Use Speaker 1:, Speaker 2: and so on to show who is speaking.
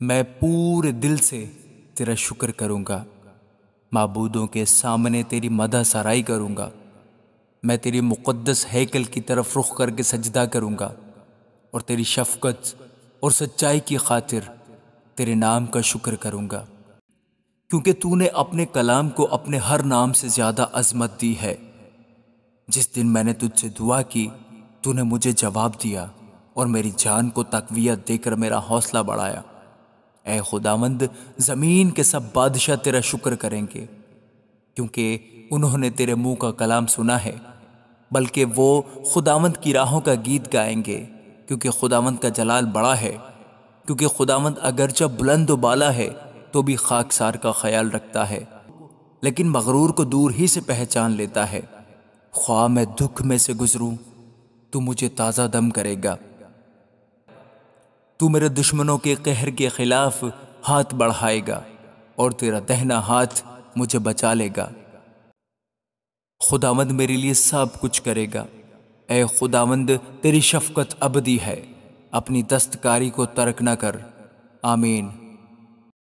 Speaker 1: میں پورے دل سے تیرا شکر کروں گا، معبودوں کے سامنے تیری مدح سرائی کروں گا۔ میں تیری مقدس ہیکل کی طرف رخ کر کے سجدہ کروں گا اور تیری شفقت اور سچائی کی خاطر تیرے نام کا شکر کروں گا، کیونکہ تو نے اپنے کلام کو اپنے ہر نام سے زیادہ عظمت دی ہے۔ جس دن میں نے تجھ سے دعا کی تو نے مجھے جواب دیا اور میری جان کو تقویت دے کر میرا حوصلہ بڑھایا۔ اے خداوند، زمین کے سب بادشاہ تیرا شکر کریں گے، کیونکہ انہوں نے تیرے منہ کا کلام سنا ہے۔ بلکہ وہ خداوند کی راہوں کا گیت گائیں گے، کیونکہ خداوند کا جلال بڑا ہے۔ کیونکہ خداوند اگرچہ بلند و بالا ہے تو بھی خاکسار کا خیال رکھتا ہے، لیکن مغرور کو دور ہی سے پہچان لیتا ہے۔ خواہ میں دکھ میں سے گزروں تو مجھے تازہ دم کرے گا، تو میرے دشمنوں کے قہر کے خلاف ہاتھ بڑھائے گا اور تیرا دہنا ہاتھ مجھے بچا لے گا۔ خداوند میرے لیے سب کچھ کرے گا۔ اے خداوند، تیری شفقت ابدی ہے، اپنی دستکاری کو ترک نہ کر۔ آمین۔